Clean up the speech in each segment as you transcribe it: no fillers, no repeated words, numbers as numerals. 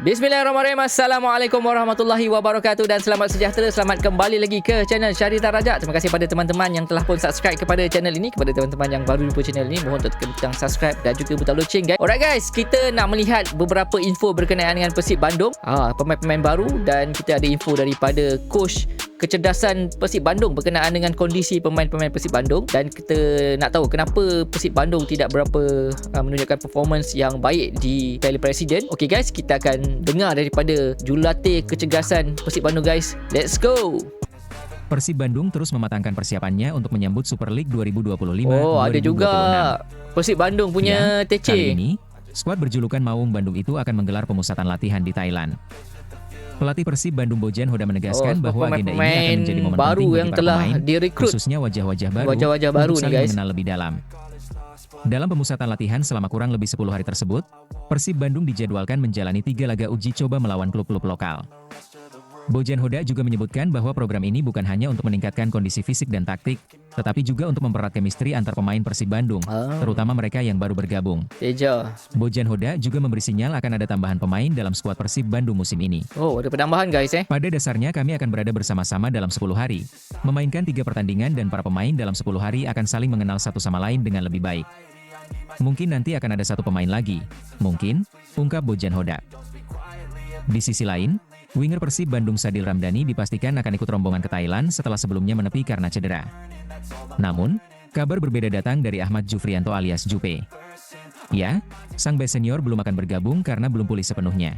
Bismillahirrahmanirrahim. Assalamualaikum warahmatullahi wabarakatuh dan selamat sejahtera. Selamat kembali lagi ke channel Syarita Rajak. Terima kasih pada teman-teman yang telah pun subscribe kepada channel ini. Kepada teman-teman yang baru jumpa channel ini, mohon untuk tekan butang subscribe dan juga butang loceng, guys. Alright guys, kita nak melihat beberapa info berkenaan dengan Persib Bandung. Pemain-pemain baru, dan kita ada info daripada coach kecerdasan Persib Bandung berkenaan dengan kondisi pemain-pemain Persib Bandung, dan kita nak tahu kenapa Persib Bandung tidak berapa menunjukkan performance yang baik di Piala Presiden. Okey guys, kita akan dengar daripada jurulatih kecerdasan Persib Bandung, guys. Let's go. Persib Bandung terus mematangkan persiapannya untuk menyambut Super League 2025. Ada juga Persib Bandung punya TC. Kali ini, skuad berjulukan Maung Bandung itu akan menggelar pemusatan latihan di Thailand. Pelatih Persib Bandung Bojan Hoda menegaskan bahwa agenda ini akan menjadi momen baru penting yang bagi para telah pemain, direkrut, khususnya wajah-wajah baru, baru untuk nih saling guys. mengenal lebih dalam. Dalam pemusatan latihan selama kurang lebih 10 hari tersebut, Persib Bandung dijadwalkan menjalani 3 laga uji coba melawan klub-klub lokal. Bojan Hoda juga menyebutkan bahwa program ini bukan hanya untuk meningkatkan kondisi fisik dan taktik, tetapi juga untuk mempererat chemistry antar pemain Persib Bandung, terutama mereka yang baru bergabung. Teja. Bojan Hoda juga memberi sinyal akan ada tambahan pemain dalam skuad Persib Bandung musim ini. Ada penambahan guys . Pada dasarnya kami akan berada bersama-sama dalam 10 hari, memainkan 3 pertandingan dan para pemain dalam 10 hari akan saling mengenal satu sama lain dengan lebih baik. Mungkin nanti akan ada satu pemain lagi, mungkin, ungkap Bojan Hoda. Di sisi lain, winger Persib Bandung Sadil Ramdhani dipastikan akan ikut rombongan ke Thailand setelah sebelumnya menepi karena cedera. Namun, kabar berbeda datang dari Ahmad Jufrianto alias Jupe. Ya, sang bek senior belum akan bergabung karena belum pulih sepenuhnya.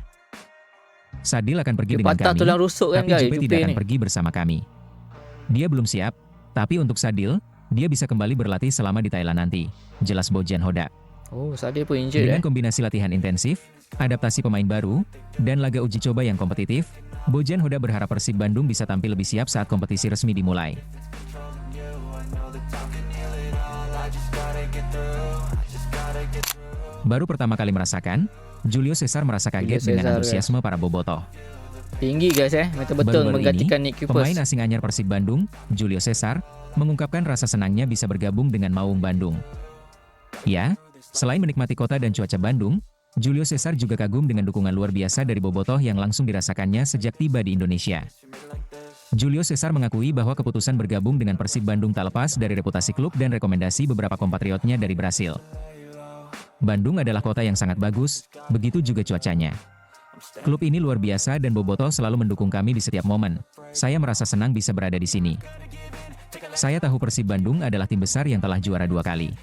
Sadil akan pergi dengan kami, tapi Jupe tidak akan pergi bersama kami. Dia belum siap, tapi untuk Sadil, dia bisa kembali berlatih selama di Thailand nanti, jelas Bojan Hoda. Sadil pun injured. Dengan kombinasi latihan intensif, adaptasi pemain baru, dan laga uji coba yang kompetitif, Bojan Hoda berharap Persib Bandung bisa tampil lebih siap saat kompetisi resmi dimulai. Baru pertama kali merasakan, Julio Cesar merasa kaget dengan antusiasme para bobotoh. Tinggi guys betul-betul menggantikan Nick Kyrgios. Pemain asing anyar Persib Bandung, Julio Cesar, mengungkapkan rasa senangnya bisa bergabung dengan Maung Bandung. Ya, selain menikmati kota dan cuaca Bandung, Julio Cesar juga kagum dengan dukungan luar biasa dari bobotoh yang langsung dirasakannya sejak tiba di Indonesia. Julio Cesar mengakui bahwa keputusan bergabung dengan Persib Bandung tak lepas dari reputasi klub dan rekomendasi beberapa kompatriotnya dari Brasil. Bandung adalah kota yang sangat bagus, begitu juga cuacanya. Klub ini luar biasa dan bobotoh selalu mendukung kami di setiap momen. Saya merasa senang bisa berada di sini. Saya tahu Persib Bandung adalah tim besar yang telah juara 2 kali.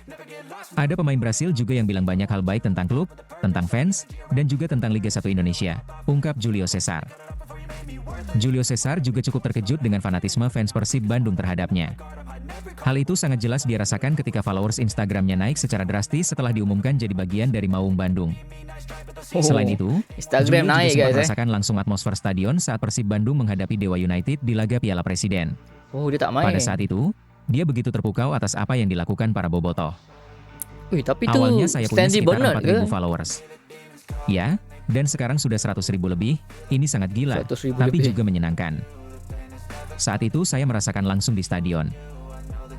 Ada pemain Brasil juga yang bilang banyak hal baik tentang klub, tentang fans, dan juga tentang Liga 1 Indonesia, ungkap Julio Cesar. Julio Cesar juga cukup terkejut dengan fanatisme fans Persib Bandung terhadapnya. Hal itu sangat jelas dia rasakan ketika followers Instagramnya naik secara drastis setelah diumumkan jadi bagian dari Maung Bandung. Selain itu, Instagram Julio naik juga sempat guys merasakan langsung atmosfer stadion saat Persib Bandung menghadapi Dewa United di laga Piala Presiden. Dia tak main. Pada saat itu, dia begitu terpukau atas apa yang dilakukan para bobotoh. Tapi awalnya saya punya sekitar 4.000 ke? followers. Ya, dan sekarang sudah 100.000 lebih, ini sangat gila, tapi lebih. juga menyenangkan. Saat itu saya merasakan langsung di stadion.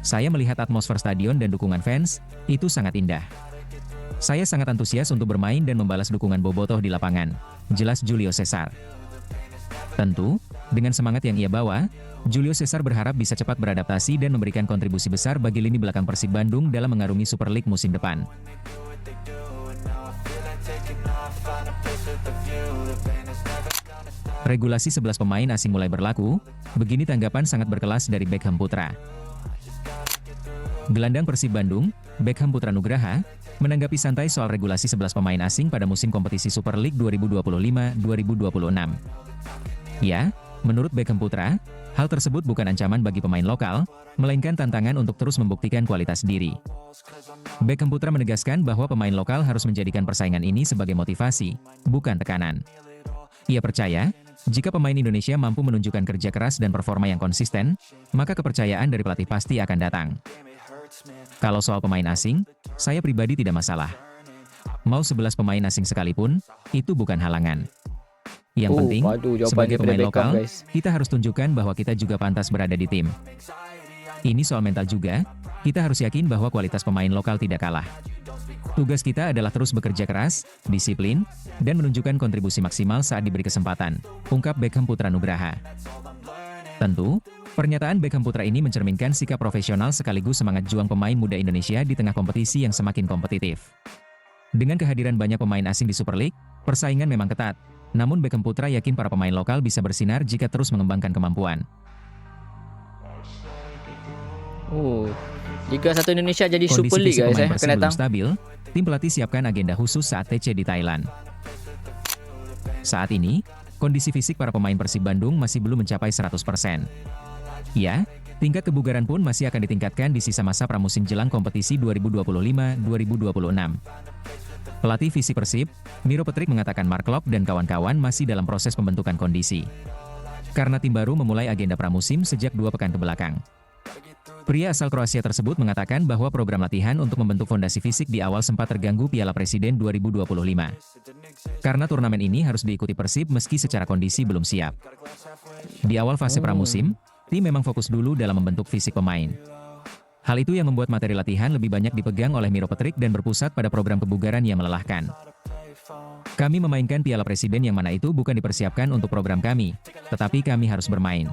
Saya melihat atmosfer stadion dan dukungan fans, itu sangat indah. Saya sangat antusias untuk bermain dan membalas dukungan bobotoh di lapangan, jelas Julio Cesar. Tentu, dengan semangat yang ia bawa, Julio Cesar berharap bisa cepat beradaptasi dan memberikan kontribusi besar bagi lini belakang Persib Bandung dalam mengarungi Super League musim depan. Regulasi 11 pemain asing mulai berlaku, begini tanggapan sangat berkelas dari Beckham Putra. Gelandang Persib Bandung, Beckham Putra Nugraha, menanggapi santai soal regulasi 11 pemain asing pada musim kompetisi Super League 2025-2026. Ya, menurut Beckham Putra, hal tersebut bukan ancaman bagi pemain lokal, melainkan tantangan untuk terus membuktikan kualitas diri. Beckham Putra menegaskan bahwa pemain lokal harus menjadikan persaingan ini sebagai motivasi, bukan tekanan. Ia percaya, jika pemain Indonesia mampu menunjukkan kerja keras dan performa yang konsisten, maka kepercayaan dari pelatih pasti akan datang. Kalau soal pemain asing, saya pribadi tidak masalah. Mau 11 pemain asing sekalipun, itu bukan halangan. Yang penting, sebagai pemain lokal, kita harus tunjukkan bahwa kita juga pantas berada di tim. Ini soal mental juga, kita harus yakin bahwa kualitas pemain lokal tidak kalah. Tugas kita adalah terus bekerja keras, disiplin, dan menunjukkan kontribusi maksimal saat diberi kesempatan, ungkap Beckham Putra Nugraha. Tentu, pernyataan Beckham Putra ini mencerminkan sikap profesional sekaligus semangat juang pemain muda Indonesia di tengah kompetisi yang semakin kompetitif. Dengan kehadiran banyak pemain asing di Super League, persaingan memang ketat. Namun Beckham Putra yakin para pemain lokal bisa bersinar jika terus mengembangkan kemampuan. Liga 1 Indonesia jadi Kondisi Super League fisik guys, pemain Persib akan belum datang. stabil, tim pelatih siapkan agenda khusus saat TC di Thailand. Saat ini, kondisi fisik para pemain Persib Bandung masih belum mencapai 100%. Ya, tingkat kebugaran pun masih akan ditingkatkan di sisa masa pramusim jelang kompetisi 2025-2026. Pelatih fisik Persib, Miro Petrik mengatakan Mark Klok dan kawan-kawan masih dalam proses pembentukan kondisi. Karena tim baru memulai agenda pramusim sejak 2 pekan kebelakang. Pria asal Kroasia tersebut mengatakan bahwa program latihan untuk membentuk fondasi fisik di awal sempat terganggu Piala Presiden 2025. Karena turnamen ini harus diikuti Persib meski secara kondisi belum siap. Di awal fase pramusim, tim memang fokus dulu dalam membentuk fisik pemain. Hal itu yang membuat materi latihan lebih banyak dipegang oleh Miro Petrik dan berpusat pada program kebugaran yang melelahkan. Kami memainkan Piala Presiden yang mana itu bukan dipersiapkan untuk program kami, tetapi kami harus bermain.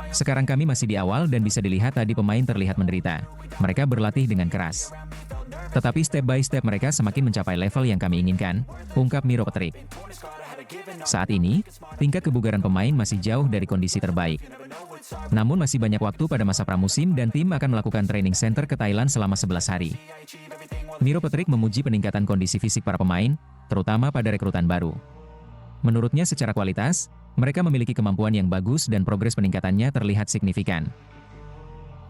Sekarang kami masih di awal dan bisa dilihat tadi pemain terlihat menderita. Mereka berlatih dengan keras. Tetapi step by step mereka semakin mencapai level yang kami inginkan, ungkap Miro Petrik. Saat ini, tingkat kebugaran pemain masih jauh dari kondisi terbaik. Namun masih banyak waktu pada masa pramusim dan tim akan melakukan training center ke Thailand selama 11 hari. Miro Petrik memuji peningkatan kondisi fisik para pemain, terutama pada rekrutan baru. Menurutnya secara kualitas, mereka memiliki kemampuan yang bagus dan progres peningkatannya terlihat signifikan.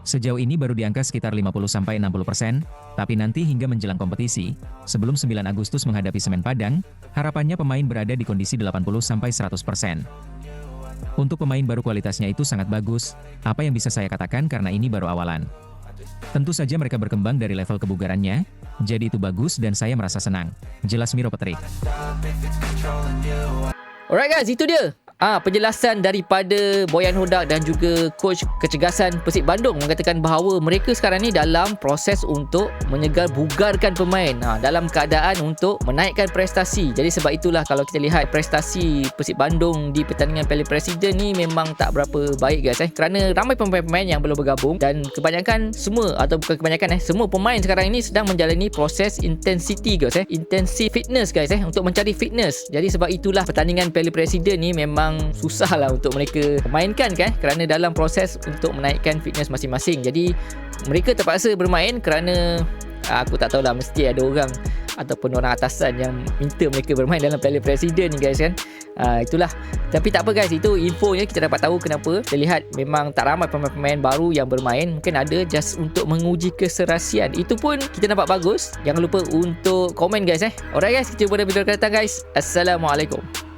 Sejauh ini baru di angka sekitar 50-60%, tapi nanti hingga menjelang kompetisi, sebelum 9 Agustus menghadapi Semen Padang, harapannya pemain berada di kondisi 80-100%. Untuk pemain baru kualitasnya itu sangat bagus, apa yang bisa saya katakan karena ini baru awalan. Tentu saja mereka berkembang dari level kebugarannya, jadi itu bagus dan saya merasa senang, jelas Miro Petrik. Alright guys, itu dia penjelasan daripada Boyan Hodak dan juga coach kecergasan Persib Bandung mengatakan bahawa mereka sekarang ni dalam proses untuk menyegar bugarkan pemain dalam keadaan untuk menaikkan prestasi. Jadi sebab itulah kalau kita lihat prestasi Persib Bandung di pertandingan Piala Presiden ni memang tak berapa baik guys kerana ramai pemain-pemain yang belum bergabung dan kebanyakan semua atau bukan kebanyakan semua pemain sekarang ini sedang menjalani proses intensity guys intensive fitness guys untuk mencari fitness. Jadi sebab itulah pertandingan Piala Presiden ni memang susah lah untuk mereka mainkan kerana dalam proses untuk menaikkan fitness masing-masing. Jadi mereka terpaksa bermain kerana aku tak tahulah, mesti ada orang ataupun orang atasan yang minta mereka bermain dalam Piala Presiden ni guys itulah. Tapi tak apa guys, itu infonya kita dapat tahu kenapa kita lihat memang tak ramai pemain-pemain baru yang bermain. Mungkin ada just untuk menguji keserasian. Itu pun kita nampak bagus. Jangan lupa untuk komen guys Alright guys, kita jumpa pada video akan datang guys. Assalamualaikum.